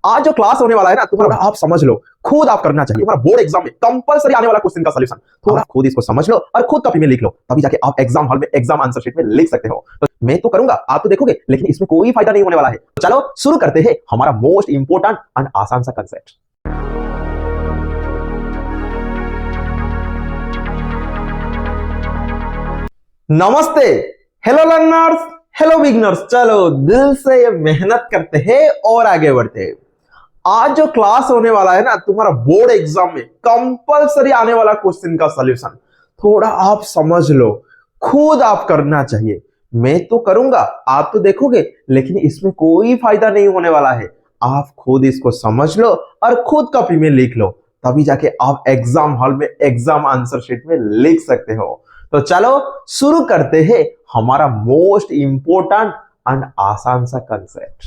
आज जो क्लास होने वाला है ना तुम्हारा, आप समझ लो, खुद आप करना चाहिए। तुम्हारा बोर्ड एग्जाम में कंपलसरी आने वाला क्वेश्चन का सॉल्यूशन थोड़ा खुद इसको समझ लो और खुद कॉपी में लिख लो, तभी जाके आप एग्जाम हॉल में एग्जाम आंसर शीट में लिख सकते हो। तो मैं तो करूंगा, आप तो देखोगे, लेकिन इसमें कोई फायदा नहीं होने वाला है। तो चलो शुरू करते हैं हमारा मोस्ट इंपोर्टेंट एंड आसान सा कंसेप्ट। नमस्ते, हेलो लर्नर्स, हेलो बिगनर्स। चलो दिल से ये मेहनत करते हैं और आगे बढ़ते हैं। आज जो क्लास होने वाला है ना तुम्हारा बोर्ड एग्जाम में कंपलसरी आने वाला क्वेश्चन का सॉल्यूशन थोड़ा आप समझ लो, खुद आप करना चाहिए। मैं तो करूंगा, आप तो देखोगे, लेकिन इसमें कोई फायदा नहीं होने वाला है। आप खुद इसको समझ लो और खुद कॉपी में लिख लो, तभी जाके आप एग्जाम हॉल में एग्जाम आंसर शीट में लिख सकते हो। तो चलो शुरू करते हैं हमारा मोस्ट इंपोर्टेंट एंड आसान सा कंसेप्ट।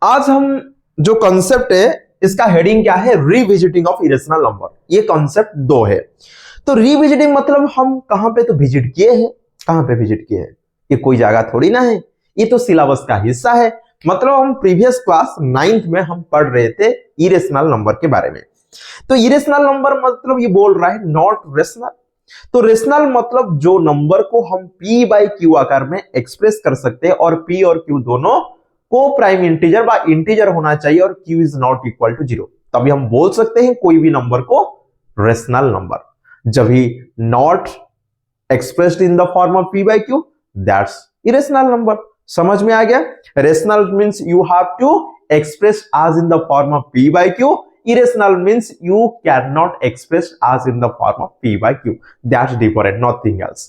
आज हम जो कंसेप्ट है इसका हेडिंग क्या है, रिविजिटिंग ऑफ इरेशनल नंबर। ये कंसेप्ट 2 है। तो रिविजिटिंग मतलब हम कहां पे तो विजिट किए हैं, कहां पे विजिट किए हैं, ये कोई जगह थोड़ी ना है, ये तो सिलेबस का हिस्सा है। मतलब हम प्रीवियस क्लास 9th में हम पढ़ रहे थे इरेशनल नंबर के बारे में। तो इरेशनल नंबर मतलब ये बोल रहा है नॉट रेशनल। तो रेशनल मतलब जो नंबर को हम p बाई क्यू आकार में एक्सप्रेस कर सकते हैं और p और q दोनों को प्राइम इंटीजर बा इंटीजर होना चाहिए और q is not equal to 0, तभी हम बोल सकते हैं कोई भी नंबर को रेशनल नंबर। जब ही not expressed in the form of p by q, that's irrational number. समझ में आ गया? Rational means you have to express as in the form of p by q. Irrational means you cannot express as in the form of p by q. That's different, nothing else.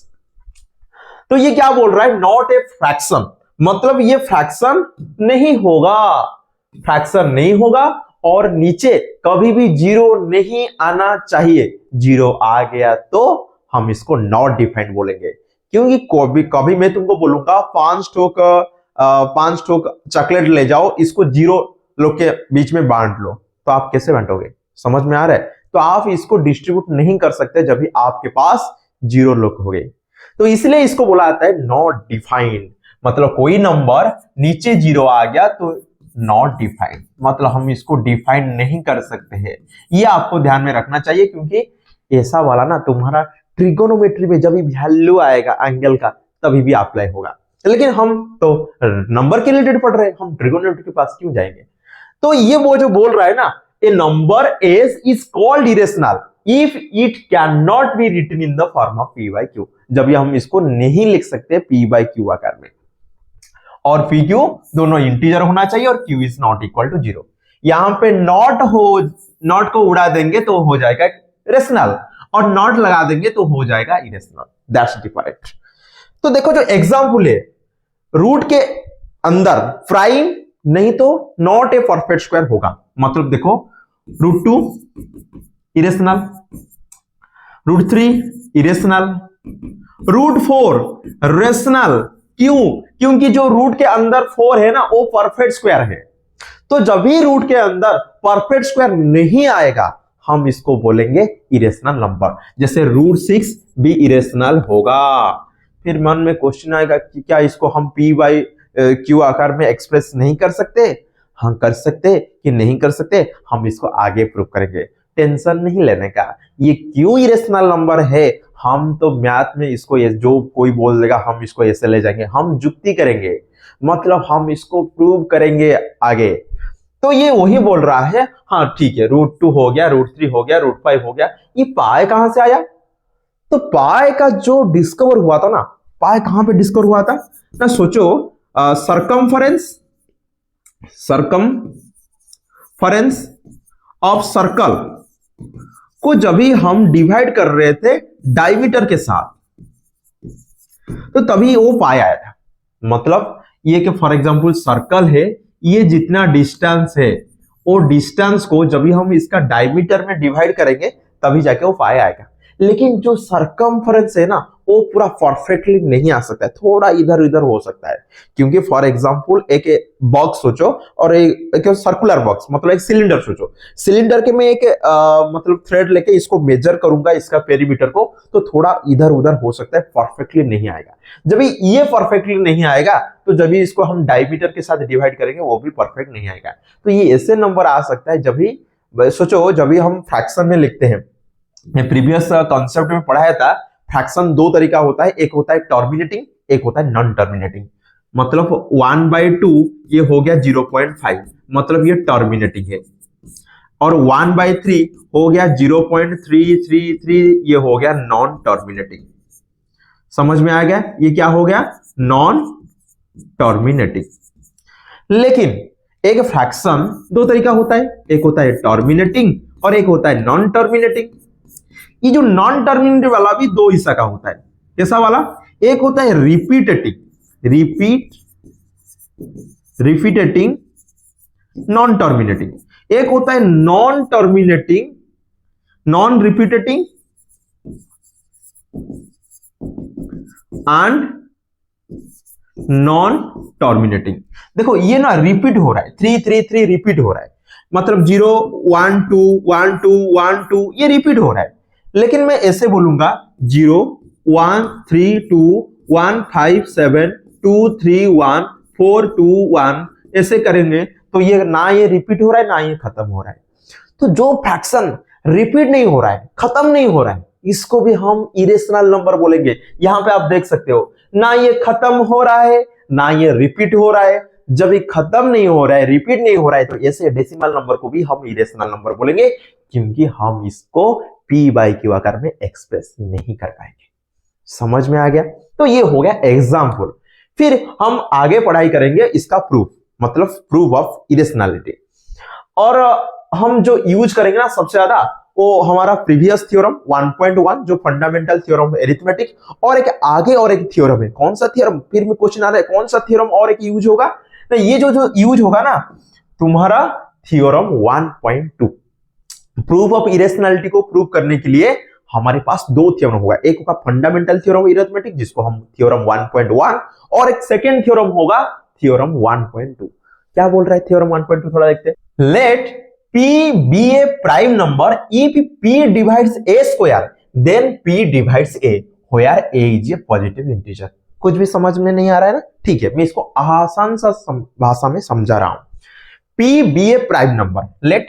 तो ये क्या बोल रहा है, not a fraction, मतलब ये fraction नहीं होगा, फ्रैक्शन नहीं होगा और नीचे कभी भी 0 नहीं आना चाहिए। 0 आ गया तो हम इसको नॉट डिफाइंड बोलेंगे, क्योंकि कभी मैं तुमको बोलूंगा 5 ठोक चॉकलेट ले जाओ, इसको 0 लोग के बीच में बांट लो, तो आप कैसे बांटोगे? समझ में आ रहा है? तो आप इसको डिस्ट्रीब्यूट नहीं कर सकते जब भी आपके पास 0 लोग हो गए। तो इसलिए इसको बोला जाता है नॉट डिफाइंड। मतलब कोई नंबर नीचे 0 आ गया तो नॉट डिफाइंड, मतलब हम इसको डिफाइन नहीं कर सकते हैं। ये आपको ध्यान में रखना चाहिए, क्योंकि ऐसा वाला ना तुम्हारा ट्रिगोनोमेट्री में जब भी वैल्यू आएगा एंगल का तभी भी अप्लाई होगा। लेकिन हम तो नंबर के रिलेटेड पढ़ रहे हैं, हम ट्रिगोनोमेट्री के पास क्यों जाएंगे? तो ये वो जो बोल रहा है ना, a number s is called irrational if it can not be written in the form of p by q. जब ये हम इसको नहीं लिख सकते p बाई क्यू आकार में, और p q दोनों इंटीजर होना चाहिए और q is not equal to 0। यहां पे नॉट को उड़ा देंगे तो हो जाएगा रेशनल, और नॉट लगा देंगे तो हो जाएगा इरेशनल। That's different. तो देखो जो एग्जांपल है, रूट के अंदर प्राइम नहीं तो नॉट ए परफेक्ट स्क्वायर होगा। मतलब देखो √2 इरेशनल, √3 इरेशनल, √4 रेशनल। क्यों? क्योंकि जो रूट के अंदर 4 है ना वो परफेक्ट स्क्वायर है। तो जब भी रूट के अंदर परफेक्ट स्क्वायर नहीं आएगा हम इसको बोलेंगे इरेशनल नंबर। जैसे √6 भी इरेशनल होगा। फिर मन में क्वेश्चन आएगा कि क्या इसको हम p बाई क्यू आकार में एक्सप्रेस नहीं कर सकते? हाँ कर सकते कि नहीं कर सकते, हम इसको आगे प्रूव करेंगे। टेंशन नहीं लेने का, ये क्यों इरेशनल नंबर है, हम तो मैथ में इसको जो कोई बोल देगा हम इसको ऐसे ले जाएंगे, हम जुक्ति करेंगे, मतलब हम इसको प्रूव करेंगे आगे। तो ये वही बोल रहा है, हाँ ठीक है, √2 हो गया, √3 हो गया, √5 हो गया। ये पाए कहां से आया? तो पाए का जो डिस्कवर हुआ था ना, पाए कहां पे डिस्कवर हुआ था ना, सोचो सरकमफरेंस ऑफ सर्कल को जब भी हम डिवाइड कर रहे थे डायमीटर के साथ, तो तभी वो पाए आया था। मतलब ये कि फॉर एग्जांपल सर्कल है, ये जितना डिस्टेंस है वो डिस्टेंस को जब भी हम इसका डायमीटर में डिवाइड करेंगे तभी जाके वो पाए आएगा। लेकिन जो सरकमफरेंस है ना वो पूरा परफेक्टली नहीं आ सकता है, थोड़ा इधर उधर हो सकता है। क्योंकि फॉर एग्जांपल एक बॉक्स सोचो और एक सर्कुलर बॉक्स, मतलब एक सिलेंडर सोचो। सिलेंडर के मैं एक मतलब थ्रेड लेके इसको मेजर करूंगा इसका पेरीमीटर को, तो थोड़ा इधर उधर हो सकता है, परफेक्टली नहीं आएगा। जब ये परफेक्टली नहीं आएगा तो जब इसको हम डायमीटर के साथ डिवाइड करेंगे वो भी परफेक्ट नहीं आएगा। तो ये ऐसे नंबर आ सकता है जब भी, सोचो जब भी हम फ्रैक्शन में लिखते हैं, प्रीवियस कॉन्सेप्ट में पढ़ाया था, फ्रैक्शन दो तरीका होता है, एक होता है टर्मिनेटिंग, एक होता है नॉन टर्मिनेटिंग। मतलब 1/2 ये हो गया 0.5, मतलब ये टर्मिनेटिंग है, और 1/3 हो गया 0.333, ये हो गया नॉन टर्मिनेटिंग। समझ में आ गया? ये क्या हो गया? Non terminating. लेकिन एक फ्रैक्शन दो तरीका होता है, एक होता है टर्मिनेटिंग और एक होता है नॉन टर्मिनेटिंग। ये जो नॉन टर्मिनेटिंग वाला भी दो हिस्सा का होता है। कैसा वाला? एक होता है रिपीटेटिंग नॉन टर्मिनेटिंग, एक होता है non terminating non repeating and non terminating. देखो ये ना रिपीट हो रहा है, 333 रिपीट हो रहा है, मतलब 0 1 2 1 2 1 2 ये रिपीट हो रहा है। लेकिन मैं ऐसे बोलूंगा 0 1 3 2 1 5 7 2 3 1 4 2 1, ऐसे करेंगे तो ये ना ये रिपीट हो रहा है ना ये खत्म हो रहा है। तो जो फ्रैक्शन रिपीट नहीं हो रहा है, खत्म नहीं हो रहा है, इसको भी हम इरेशनल नंबर बोलेंगे। यहां पे आप देख सकते हो, ना ये खत्म हो रहा है ना ये रिपीट हो रहा है। जब ये खत्म नहीं हो रहा है, रिपीट नहीं हो रहा है, तो ऐसे डेसिमल नंबर को भी हम इरेशनल नंबर बोलेंगे, क्योंकि हम इसको p/q आकार में एक्सप्रेस नहीं कर पाएंगे। समझ में आ गया? तो ये हो गया एग्जाम्पल। फिर हम आगे पढ़ाई करेंगे इसका प्रूफ, मतलब प्रूफ ऑफ इरेशनैलिटी। और हम जो यूज करेंगे ना सबसे ज्यादा, वो हमारा प्रीवियस थ्योरम 1.1 जो फंडामेंटल थ्योरम है अरिथमेटिक, और एक आगे और एक थ्योरम है। कौन सा थ्योरम? फिर में क्वेश्चन आ रहा है कौन सा थ्योरम और एक यूज होगा। तो ये जो यूज होगा ना तुम्हारा थ्योरम 1.2। प्रूफ ऑफ इरेशनैलिटी को प्रूव करने के लिए हमारे पास दो थ्योरम होगा, एक होगा फंडामेंटल थ्योरम ऑफ अरिथमेटिक जिसको हम थ्योरम 1.1, और एक सेकेंड थ्योरम होगा थ्योरम 1.2। क्या बोल रहा है थ्योरम 1.2? थोड़ा देखते हैं। Let P be a prime number if P divides A square then P divides A where A is a positive integer। कुछ भी समझ में नहीं आ रहा है ना? ठीक है, मैं इसको आसान सा भाषा में समझा रहा हूं। P be a prime number, let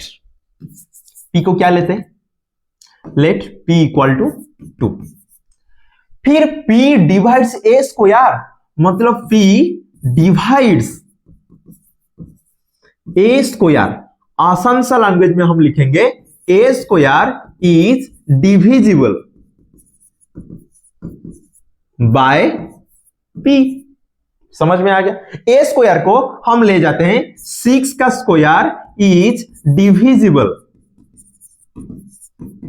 P को क्या लेते हैं? Let P equal to 2। फिर P डिवाइड्स A स्क्वायर, मतलब P डिवाइड्स A स्क्वायर। आसान सा लैंग्वेज में हम लिखेंगे A square is divisible by P। समझ में आ गया? A स्क्वायर को हम ले जाते हैं 6 का स्क्वायर इज डिविजिबल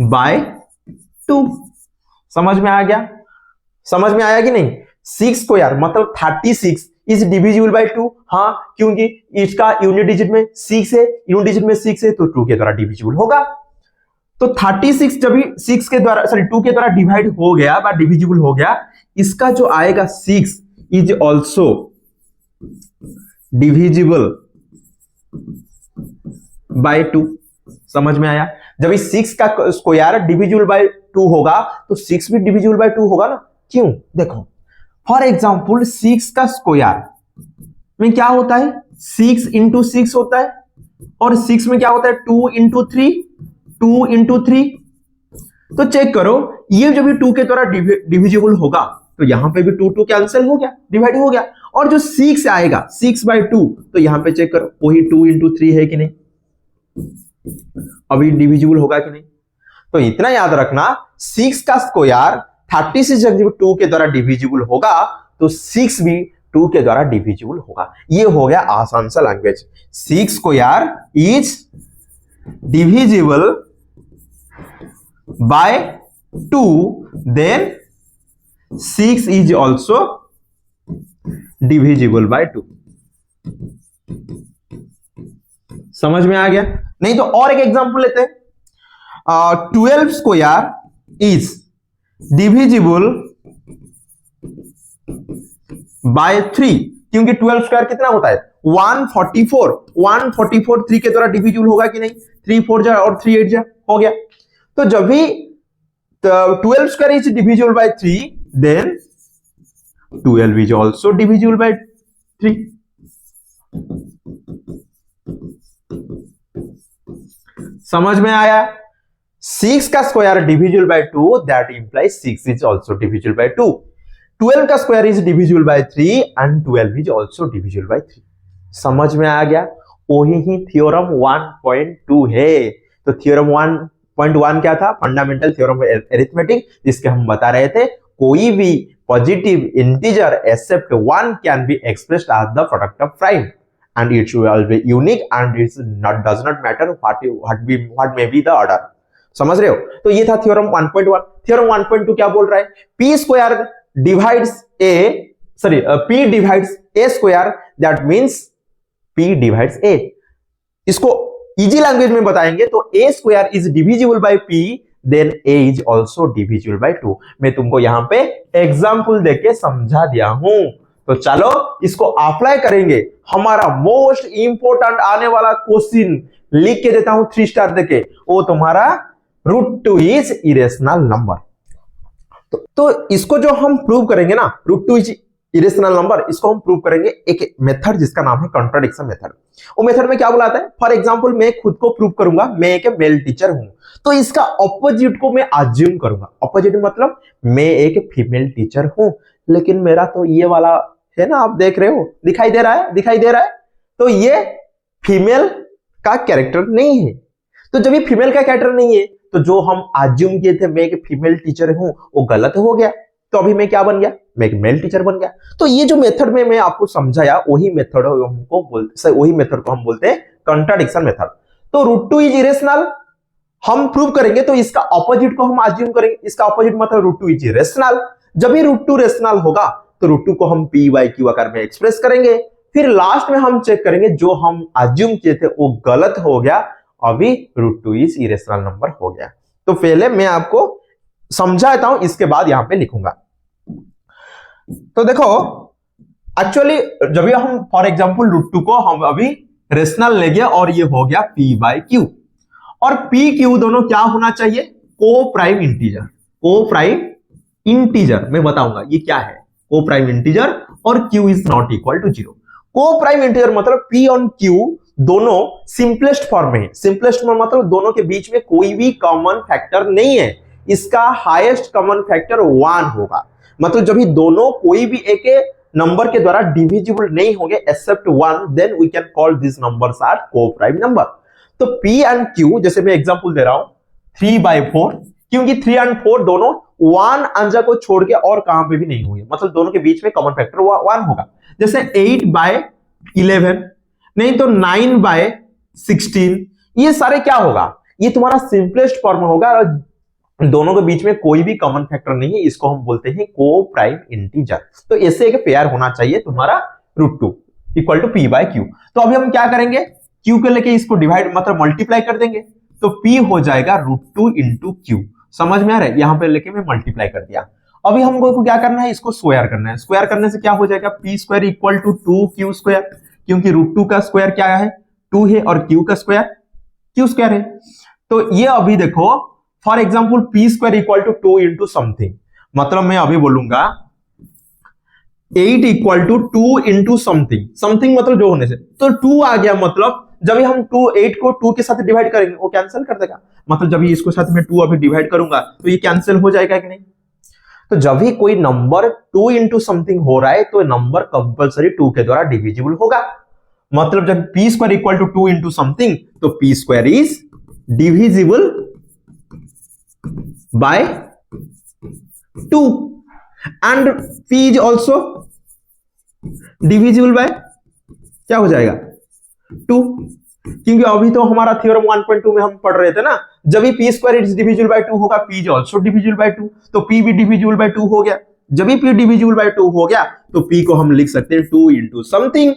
बाय 2। समझ में आ गया? समझ में आया कि नहीं? 6 स्क्वायर मतलब 36 इज डिविजिबल बाय 2। हाँ, क्योंकि इसका यूनिट डिजिट में 6 है, यूनिट डिजिट में 6 है तो 2 के द्वारा डिविजिबल होगा। तो 36 जब भी 6 के द्वारा 2 के द्वारा डिवाइड हो गया बा डिविजिबल हो गया, इसका जो आएगा 6 इज ऑल्सो डिविजिबल बाय 2। समझ में आया? जब इस 6 का स्क्वायर डिविजिबल बाय 2 होगा तो 6 भी डिविजिबल बाय 2 होगा ना। क्यों? देखो फॉर एग्जाम्पल 6 का स्क्वायर में क्या होता है? 6 इंटू 6 होता है, और 6 में क्या होता है? 2 इंटू 3, 2 इंटू 3। तो चेक करो, ये जब भी 2 के द्वारा डिविजिबल होगा तो यहां पे भी 2 कैंसिल हो गया, डिवाइड हो गया, और जो 6 आएगा 6/2, तो यहां पे चेक करो वही 2 इंटू 3 है कि नहीं, अभी डिविजिबल होगा कि नहीं। तो इतना याद रखना, 6 का स्क्वायर 36 जब 2 के द्वारा डिविजिबल होगा तो 6 भी 2 के द्वारा डिविजिबल होगा। ये हो गया आसान सा language. 6 square is divisible by 2, then 6 is also divisible by 2। समझ में आ गया? नहीं तो और एक एग्जांपल लेते हैं। 12 स्क्वायर इज डिविजिबल बाय 3, क्योंकि 12 स्क्वायर कितना होता है 144, 144 3 के द्वारा डिविजिबल होगा कि नहीं, 3 4 जा और 3 8 जा, हो गया। तो जब भी 12 square is divisible by 3, then 12 is also divisible by 3। समझ में आया? 6 का square divisible by 2, that implies 6 is also divisible by 2। 12 का square is divisible by 3 and 12 is also divisible by 3। समझ में आ गया? वही ही थ्योरम 1.2 है। तो थ्योरम 1.1 क्या था? फंडामेंटल थ्योरम ऑफ अरिथमेटिक, जिसके हम बता रहे थे कोई भी positive integer except 1 can be expressed as the product of prime and it will be unique and it does not matter what may be the order। समझ रहे हो? तो ये था थ्योरम 1.1। थ्योरम 1.2 क्या बोल रहा है? p square divides a, sorry p divides a square, that means p divides a। इसको इजी लैंग्वेज में बताएंगे तो a square is divisible by p, then a is also divisible by 2। मैं तुमको यहां पे एग्जांपल देके समझा दिया हूं, तो चलो इसको अप्लाई करेंगे। हमारा मोस्ट इंपोर्टेंट आने वाला क्वेश्चन लिख के देता हूं 3 स्टार देके, वो तुम्हारा √2 इज इरेशनल नंबर। तो इसको जो हम प्रूव करेंगे ना, √2 इज इरेशनल नंबर, इसको हम प्रूव करेंगे एक मेथड जिसका नाम है कॉन्ट्राडिक्शन मेथड। वो मेथड में क्या बुलाता है? फॉर एग्जांपल मैं खुद को प्रूव करूंगा, मैं एक मेल टीचर हूं, तो इसका ऑपोजिट को मैं अज्यूम करूंगा। ऑपोजिट मतलब मैं एक फीमेल टीचर हूं, लेकिन मेरा तो ये वाला है ना, आप देख रहे हो, दिखाई दे रहा है, दिखाई दे रहा है, तो ये फीमेल का कैरेक्टर नहीं है। तो जब ये फीमेल का कैरेक्टर नहीं है, तो जो हम अज्यूम किए थे मैं एक फीमेल टीचर हूं, वो गलत हो गया। तो अभी मैं क्या बन गया? मैं एक मेल टीचर बन गया। तो ये जो मेथड में मैं आपको समझाया, वही मेथड को हम बोलते हैं कॉन्ट्राडिक्शन मेथड। तो √2 इज इरेशनल हम प्रूव करेंगे, तो इसका ऑपोजिट को हम अज्यूम करेंगे। इसका ऑपोजिट मतलब √2 इज रेशनल। जब भी √2 रेशनल होगा, तो √2 को हम p बाय q आकार में एक्सप्रेस करेंगे। फिर लास्ट में हम चेक करेंगे जो हम अज्यूम किए थे वो गलत हो गया, अभी √2 इज इरेशनल नंबर हो गया। तो पहले मैं आपको समझाता हूं, इसके बाद यहां पे लिखूंगा। तो देखो एक्चुअली जब भी हम फॉर एग्जांपल √2 को हम अभी रेशनल ले गया और ये हो गया p बाय q, और p q दोनों क्या होना चाहिए? Coprime integer. Coprime integer मैं बताऊंगा ये क्या है। को प्राइम इंटीजर और q is not equal to 0। Coprime integer मतलब p और q दोनों सिंपलेस्ट फॉर्म में है। सिंपलेस्ट में मतलब दोनों के बीच में कोई भी कॉमन फैक्टर नहीं है, इसका हाईएस्ट कॉमन फैक्टर 1 होगा। मतलब जब भी दोनों कोई भी एक नंबर के द्वारा डिविजिबल नहीं होंगे except 1, then we can call this numbers are coprime number. तो p एंड q, जैसे मैं एग्जांपल दे रहा हूं 3/4, क्योंकि 3 और 4 दोनों 1 अंजा को छोड़ के और कहां पे भी नहीं होंगे, मतलब दोनों के बीच में कॉमन फैक्टर 1 होगा। जैसे 8/11, नहीं तो 9/16, ये सारे क्या होगा? ये तुम्हारा सिंपलेस्ट फॉर्म होगा और दोनों के बीच में कोई भी कॉमन फैक्टर नहीं है, इसको हम बोलते हैं को प्राइम इंटीजर। तो ऐसे एक पेयर होना चाहिए तुम्हारा √2 equal to p by q। तो अभी हम क्या करेंगे? q को लेके इसको डिवाइड मतलब मल्टीप्लाई कर देंगे, तो p हो जाएगा √2 इंटू q। समझ में आ रहा है? यहां पे लेके मैं मल्टीप्लाई कर दिया। अभी हमको क्या करना है? इसको स्क्वायर करना है। स्क्वायर करने से क्या हो जाएगा? p square equal to 2q square, क्योंकि √2 का स्क्वायर क्या है? 2 है और q का स्क्वायर q स्क्वायर है। तो ये अभी देखो for example p square equal to 2 into something, मतलब मैं अभी बोलूंगा 8 equal to 2 into something. Something मतलब जो होने से, तो 2 आ गया, मतलब जब हम 8 को 2 के साथ डिवाइड करेंगे वो कैंसिल कर देगा। मतलब जब इसको साथ में 2 अभी डिवाइड करूंगा तो ये कैंसिल हो जाएगा कि नहीं? तो जब भी कोई नंबर 2 इंटू समथिंग हो रहा है तो नंबर कंपलसरी 2 के द्वारा डिविजिबल होगा। मतलब जब p square equal to 2 into something, तो p square is divisible by 2 and p is also divisible by क्या हो जाएगा? 2। क्योंकि अभी तो हमारा थ्योरम 1.2 में हम पढ़ रहे थे ना, जब भी p square is divisible by 2 होगा, p is also divisible by 2, तो p भी डिविजिबल बाय 2 हो गया। जब भी p डिविजिबल बाय 2 हो गया तो p को हम लिख सकते हैं 2 इंटू समथिंग।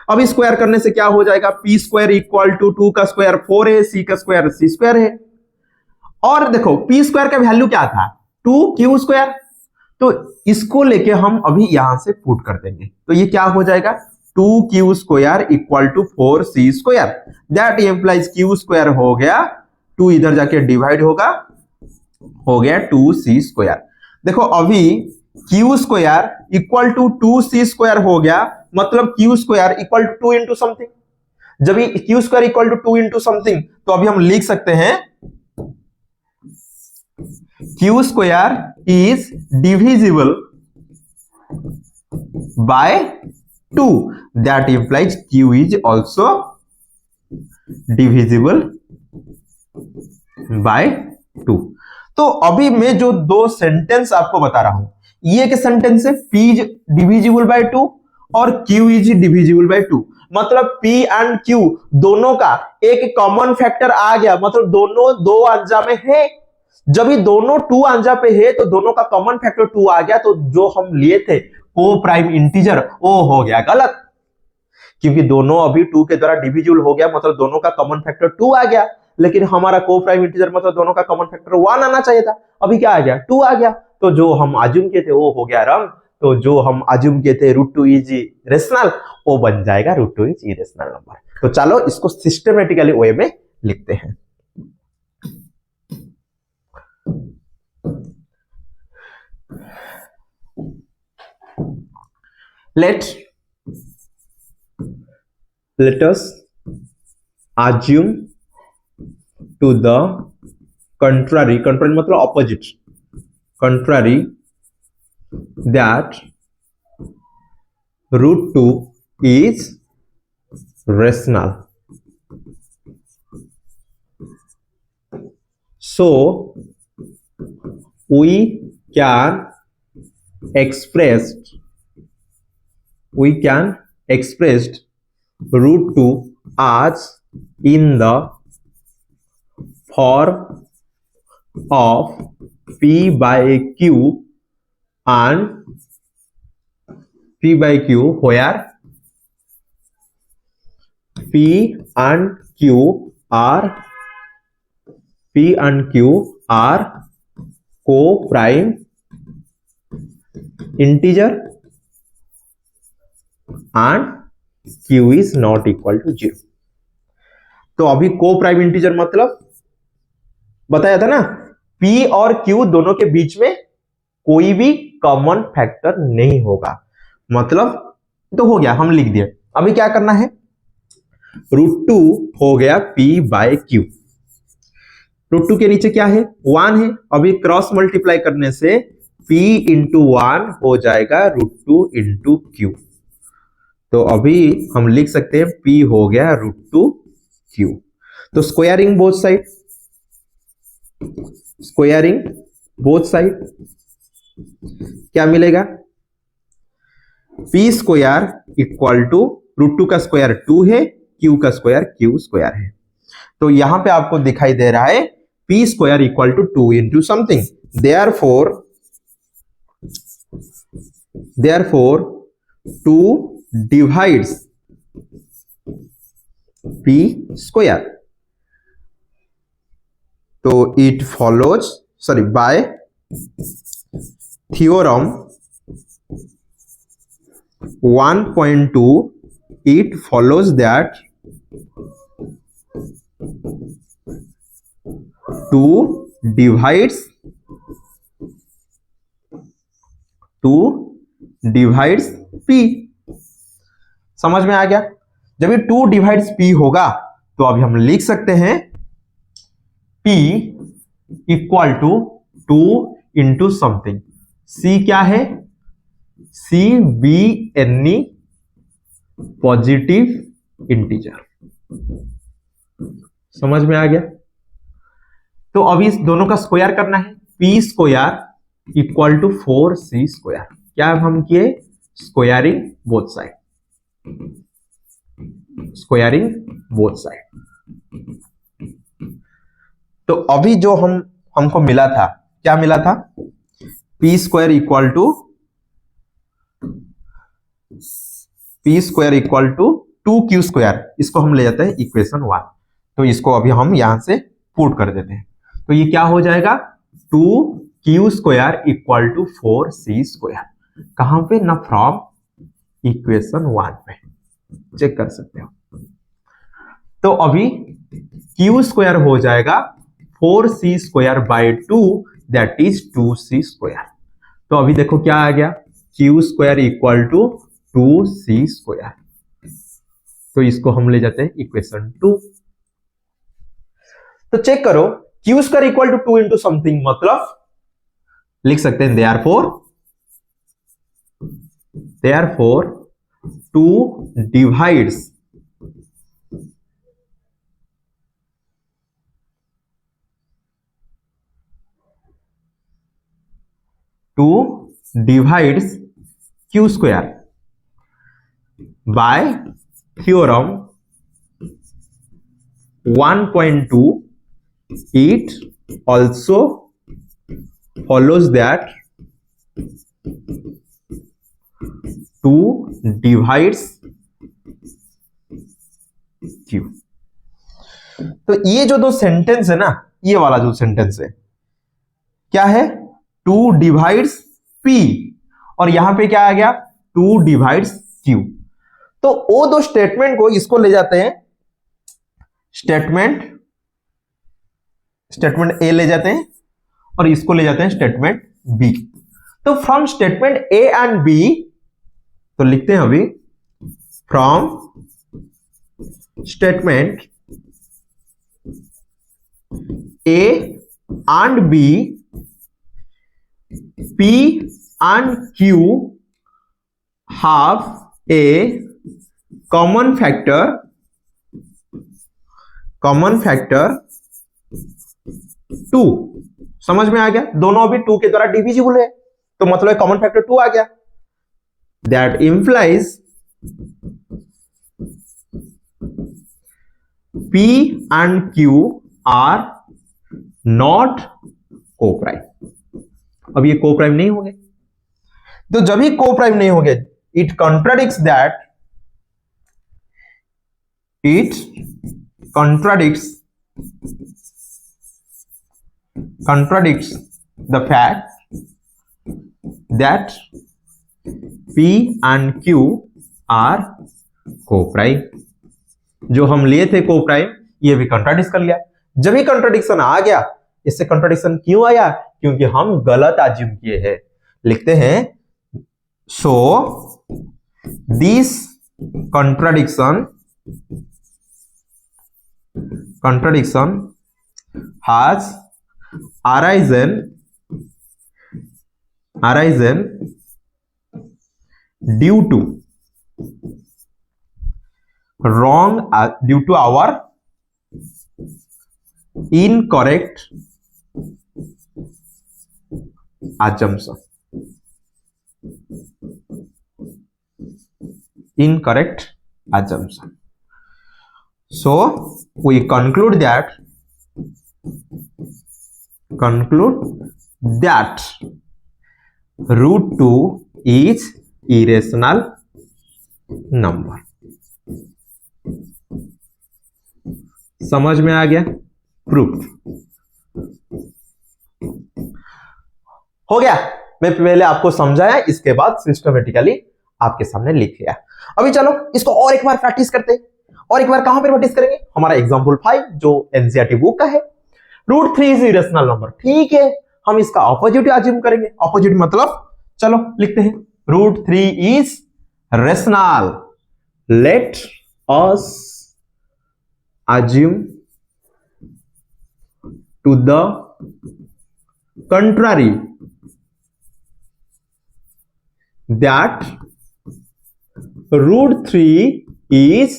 अब स्क्वायर करने से क्या हो जाएगा? p स्क्वायर इक्वल टू 2 का स्क्वायर 4 है, c का स्क्वायर c स्क्वायर है। और देखो p स्क्वायर का वैल्यू क्या था? 2q square. तो इसको लेके हम अभी यहां से पुट कर देंगे, तो ये क्या हो जाएगा 2q square equal to 4c square. That implies q square हो गया 2 इधर जाके डिवाइड होगा, हो गया 2c स्क्वायर। देखो अभी q square equal to 2c square हो गया, मतलब q square equal to 2 into something. जब ये q square equal to 2 into something, तो अभी हम लिख सकते हैं q square is divisible by 2, that implies q is also divisible by 2। तो अभी मैं जो दो सेंटेंस आपको बता रहा हूं, ये के सेंटेंस है p इज डिविजिबल बाय 2 और q इज डिविजिबल बाय 2, मतलब p एंड q दोनों का एक कॉमन फैक्टर आ गया, मतलब दोनों दो अंजा में है। जब ये दोनों 2 अंजा पे है तो दोनों का कॉमन फैक्टर 2 आ गया, तो जो हम लिए थे को प्राइम इंटीजर वो हो गया गलत, क्योंकि दोनों अभी 2 के द्वारा डिविजिबल हो गया, मतलब दोनों का कॉमन फैक्टर 2 आ गया, लेकिन हमारा को प्राइम इंटीजर मतलब दोनों का कॉमन फैक्टर 1 आना चाहिए था, अभी क्या आ गया 2 आ गया। तो जो हम अज्यूम किए थे वो हो गया रंग, तो जो हम अज्यूम किए थे √2 इज रेशनल, वो बन जाएगा √2 इज इरेशनल नंबर। तो चलो इसको सिस्टमेटिकली वे में लिखते हैं। let us assume to the contrary मतलब opposite, contrary, that √2 is rational. So we can express √2 as in the form of p by q and p by q, where p and q are co-prime integer and q is not equal to 0। तो अभी को prime integer मतलब बताया था ना, p और q दोनों के बीच में कोई भी कॉमन फैक्टर नहीं होगा, मतलब तो हो गया, हम लिख दिए। अभी क्या करना है, √2 हो गया p बाय q, √2 के नीचे क्या है 1 है, अभी क्रॉस मल्टीप्लाई करने से p इंटू 1 हो जाएगा √2 इंटू q। तो अभी हम लिख सकते हैं p हो गया √2 q। तो स्क्वायरिंग बोथ साइड क्या मिलेगा, p स्क्वायर इक्वल टू √2 का स्क्वायर 2 है, q का स्क्वायर q स्क्वायर है। तो यहां पे आपको दिखाई दे रहा है p square equal to 2 into something, therefore 2 divides p square। तो it follows, by theorem 1.2 it follows that 2 divides p। समझ में आ गया, जब ये 2 डिवाइड्स p होगा तो अभी हम लिख सकते हैं p equal to 2 into something, c क्या है, c b any positive integer. समझ में आ गया। तो अभी इस दोनों का स्क्वायर करना है, p square equal to 4c square. क्या हम किए, स्क्वायरिंग बोथ साइड। तो अभी जो हमको मिला था, क्या मिला था, p square equal to 2q square, इसको हम ले जाते हैं इक्वेशन 1। तो इसको अभी हम यहां से पुट कर देते हैं, तो ये क्या हो जाएगा 2 q square equal to 4c square. कहां पे ना, फ्रॉम इक्वेशन 1 पे चेक कर सकते हो। तो अभी क्यू स्क्वायर हो जाएगा 4c square by 2, that is 2c square. तो अभी देखो क्या आ गया, q square equal to 2c square. तो इसको हम ले जाते हैं इक्वेशन 2। तो चेक करो, q square equal to 2 into something, मतलब लिख सकते हैं therefore 2 divides 2 divides q square by theorem 1.2. It also follows that 2 divides q. तो ये जो दो सेंटेंस है ना, ये वाला जो सेंटेंस है क्या है, 2 डिवाइड्स p, और यहां पे क्या आ गया, 2 डिवाइड्स q। तो वो दो स्टेटमेंट को, इसको ले जाते हैं स्टेटमेंट ए ले जाते हैं, और इसको ले जाते हैं स्टेटमेंट बी। तो from statement A and B, तो लिखते हैं अभी from statement A and B, P and Q have a common factor 2। समझ में आ गया, दोनों अभी 2 के द्वारा डिविजिबल है, तो मतलब कॉमन फैक्टर 2 आ गया। That implies P and Q are not co-prime। अब ये को प्राइम नहीं हो गए, तो जब ही को प्राइम नहीं हो गए, it contradicts the fact that P and Q are coprime. जो हम लिए थे को प्राइम, ये भी कॉन्ट्राडिक्ट कर लिया। जब ही कॉन्ट्राडिक्शन आ गया, इससे कॉन्ट्राडिक्शन क्यों आया, क्योंकि हम गलत अज्यूम किए हैं। लिखते हैं so this contradiction has arisen due to our incorrect assumption. So we conclude that root 2 is irrational number. समझ में आ गया? प्रूफ हो गया। मैं पहले आपको समझाया, इसके बाद सिस्टमेटिकली आपके सामने लिख लिया। अभी चलो इसको और एक बार प्रैक्टिस करते हैं। और एक बार कहां पर प्रैक्टिस करेंगे? हमारा एग्जांपल 5 जो एनसीईआरटी बुक का है। रूट 3 इज इरेशनल नंबर, ठीक है, हम इसका ऑपोजिट अज्यूम करेंगे। ऑपोजिट मतलब चलो लिखते हैं, root 3 is rational. Let us assume to the contrary that root 3 is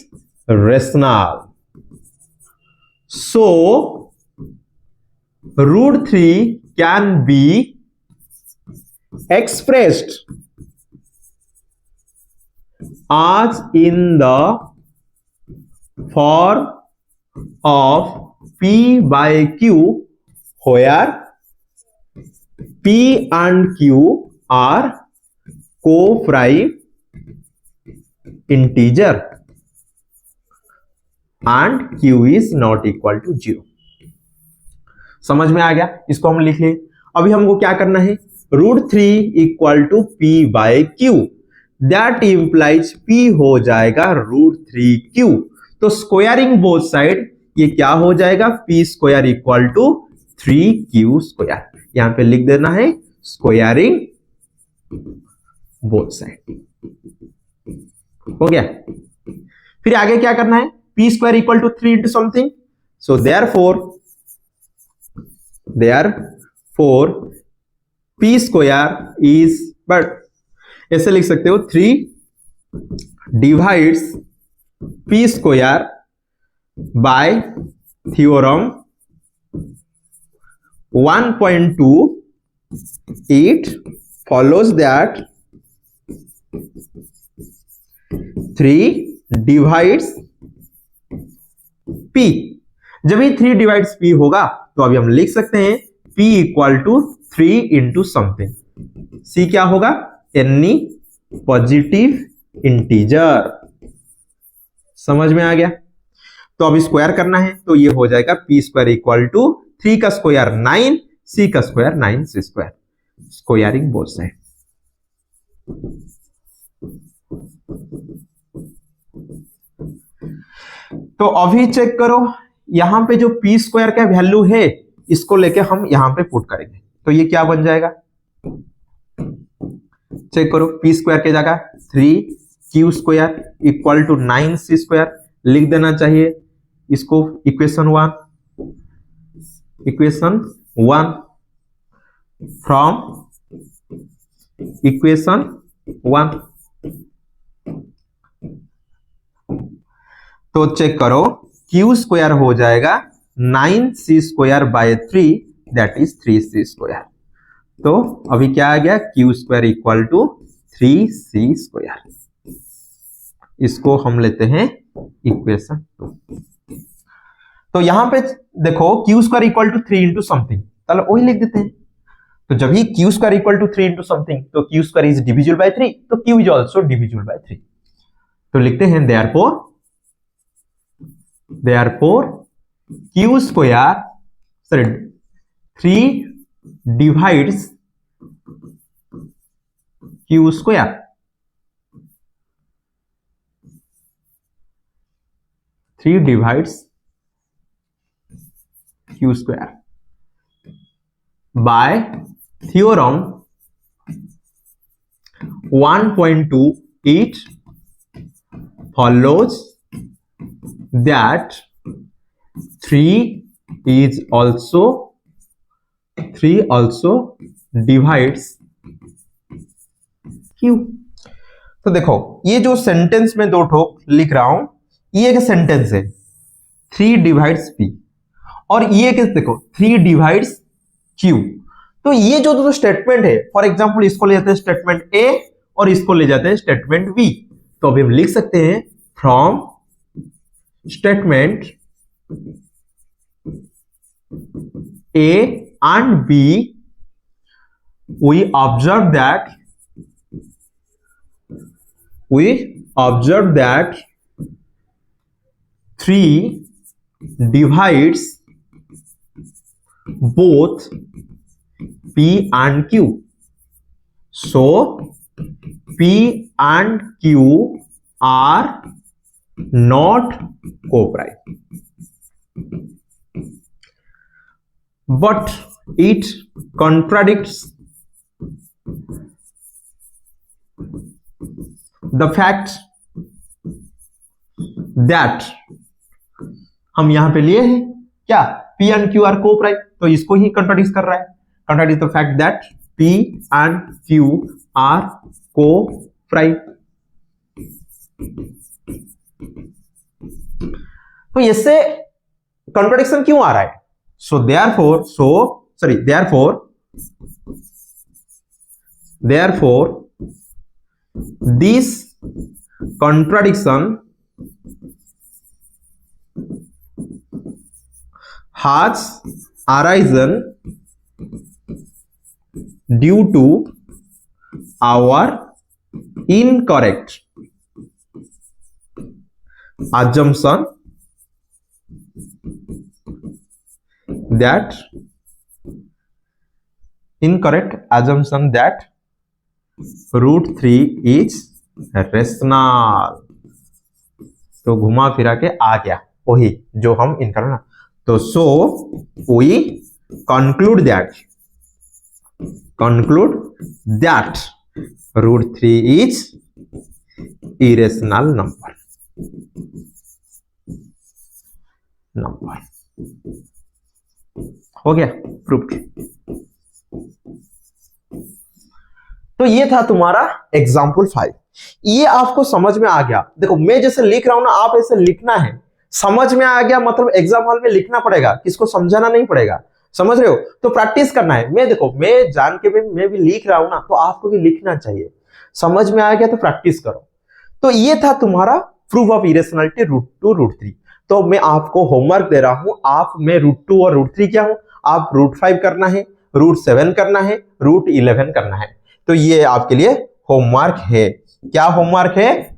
rational. So root 3 can be expressed as in the form of P by Q, where P and Q are co-prime integer and Q is not equal to 0। समझ में आ गया? इसको हम लिख लें। अभी हमको क्या करना है, √3 equal to p by q, that implies p हो जाएगा √3q। तो स्क्वायरिंग बोथ साइड ये क्या हो जाएगा, p square equal to 3q square. यहां पे लिख देना है स्क्वायरिंग बोथ साइड, हो गया। फिर आगे क्या करना है, p square equal to 3 into something, so therefore p square is, but ऐसे लिख सकते हो 3 divides p square by theorem 1.2, follows that 3 divides p। जब ये 3 डिवाइड्स p होगा तो अभी हम लिख सकते हैं p equal to 3 into something. c क्या होगा, एनी पॉजिटिव इंटीजर। समझ में आ गया। तो अभी स्क्वायर करना है तो ये हो जाएगा पी स्क्वायर इक्वल टू 3 का स्क्वायर 9, c का square 9c square, squaring both side. तो अभी चेक करो, यहां पे जो पी स्क्वायर का वैल्यू है इसको लेके हम यहां पे पुट करेंगे, तो ये क्या बन जाएगा, चेक करो, पी स्क्वायर की जगह 3q square equal to 9c square लिख देना चाहिए। इसको इक्वेशन 1 फ्रॉम इक्वेशन 1। तो चेक करो, q स्क्वायर हो जाएगा 9c square by 3, that is 3c square. तो अभी क्या आ गया, q square equal to 3c square. इसको हम लेते हैं इक्वेशन 2। तो यहां पे देखो q square equal to 3 into something, चलो वही लिख देते हैं। तो जब ही q square equal to 3 into something, तो q square is divisible by 3, तो q is also divisible by 3। तो लिखते हैं therefore q square, sorry 3 divides q square, 3 divides q square by theorem 1.28 follows that 3 also divides q। तो देखो ये जो sentence में 2 ठोक लिख रहा हूं, ये एक सेंटेंस है 3 डिवाइड्स p, और ये देखो 3 डिवाइड्स q। तो ये जो स्टेटमेंट है, फॉर एग्जांपल इसको ले जाते हैं स्टेटमेंट a और इसको ले जाते हैं स्टेटमेंट b। तो अभी हम लिख सकते हैं from statement a and b we observe that 3 divides both p and q, so p and q are not co-prime, but it contradicts the fact that, हम यहां पे लिए हैं क्या, p and q are co-prime, तो इसको ही contradict कर रहा है, contradicts the fact that p and q are co-prime। तो इससे कंट्राडिक्शन क्यों आ रहा है, therefore this contradiction has arisen due to our incorrect assumption that incorrect assumption that √3 is rational. तो घुमा फिरा के आ गया वही जो हम इनकर ना। तो so we conclude that √3 is irrational number। हो गया प्रूफ। तो ये था तुम्हारा एग्जाम्पल 5। ये आपको समझ में आ गया। देखो मैं जैसे लिख रहा हूं ना, आप ऐसे लिखना है। समझ में आ गया मतलब एग्जाम हॉल में लिखना पड़ेगा, किसको समझाना नहीं पड़ेगा। समझ रहे हो? तो प्रैक्टिस करना है। मैं देखो मैं जान के मैं भी लिख रहा हूं ना, तो आपको भी लिखना चाहिए। समझ में आ गया तो प्रैक्टिस करो। तो ये था तुम्हारा प्रूफ ऑफ इरेशनलिटी √2 √3। तो मैं आपको होमवर्क दे रहा हूं। आप में √2 और √3 क्या हो, आप √5 करना है, √7 करना है, √11 करना है। तो ये आपके लिए होमवर्क है। क्या होमवर्क है?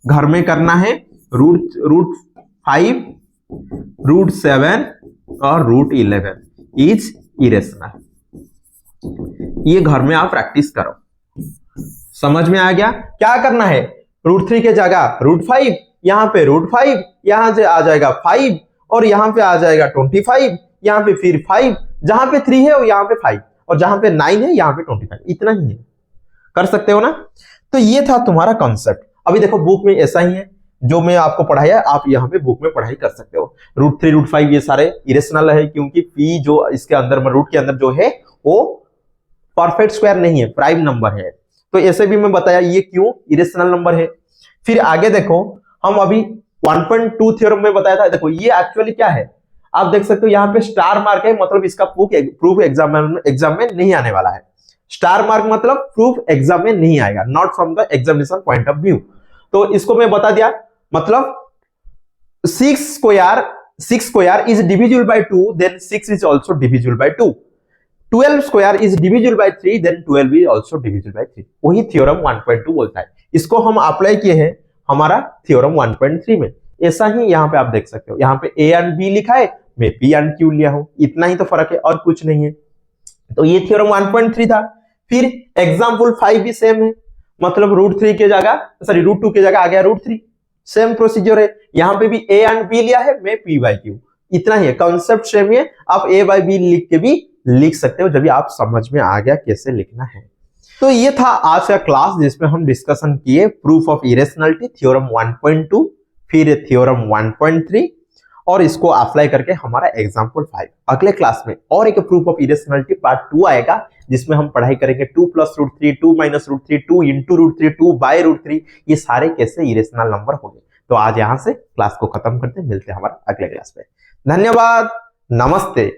घर में करना है √5, √7 और √11 इज इरेशनल। ये घर में आप प्रैक्टिस करो। समझ में आ गया? क्या करना है? √3 के जगह √5, यहां पे √5, यहां से आ जाएगा 5 और यहां पे आ जाएगा 25, यहां पे फिर 5, जहां पे 3 है और यहां पे 5 और जहां पे 9 है यहां पे 25। इतना ही है, कर सकते हो ना? तो ये था तुम्हारा कॉन्सेप्ट। अभी देखो बुक में ऐसा ही है जो मैं आपको पढ़ाया, आप यहाँ पे बुक में पढ़ाई कर सकते हो। √3 √5 ये सारे इरेशनल है, क्योंकि पी जो इसके अंदर रूट के अंदर जो है वो परफेक्ट स्क्वायर नहीं है, प्राइम नंबर है। तो ऐसे भी मैं बताया ये क्यों इरेशनल नंबर है। फिर आगे देखो, हम अभी 1.2 थ्योरम में बताया था। देखो ये एक्चुअली क्या है, आप देख सकते हो यहाँ पे स्टार मार्क है, मतलब इसका प्रूफ एग्जाम में नहीं आने वाला है। स्टार मार्क मतलब प्रूफ एग्जाम में नहीं आएगा, not from the examination point of view. तो इसको मैं बता दिया, मतलब 6 square is divisible by 2, then 6 is also divisible by 2। 12 square is divisible by 3, then 12 is also divisible by 3। वही थ्योरम 1.2 बोलता है। इसको हम अप्लाई किए हैं हमारा थ्योरम 1.3 में। ऐसा ही यहाँ पे आप देख सकते हो, यहाँ पे A एंड B लिखा है, मैं P एंड Q लिया हूं। इतना ही तो फर्क है और कुछ नहीं है। तो ये थ्योरम 1.3 था। फिर एग्जाम्पल 5 भी सेम है, मतलब √2 के जगह आ गया √3। सेम प्रोसीजर है, यहाँ पे भी A एंड B लिया है, मैं P बाई Q। इतना ही है, कॉन्सेप्ट सेम है। आप A बाई B लिख के भी लिख सकते हो, जब भी आप समझ में आ गया कैसे लिखना है। तो ये था आज का क्लास जिसमें हम डिस्कशन किए प्रूफ ऑफ इरेशनलिटी थ्योरम 1.2, फिर थ्योरम 1.3 और इसको अप्लाई करके हमारा एग्जाम्पल 5। अगले क्लास में और एक प्रूफ ऑफ इरेशनलिटी पार्ट 2 आएगा, जिसमें हम पढ़ाई करेंगे 2 + √3, 2 - √3, 2 × √3, 2 बाय √3, ये सारे कैसे इरेशनल नंबर होंगे। तो आज यहां से क्लास को खत्म करते हैं, मिलते हैं हमारा अगले क्लास में। धन्यवाद, नमस्ते।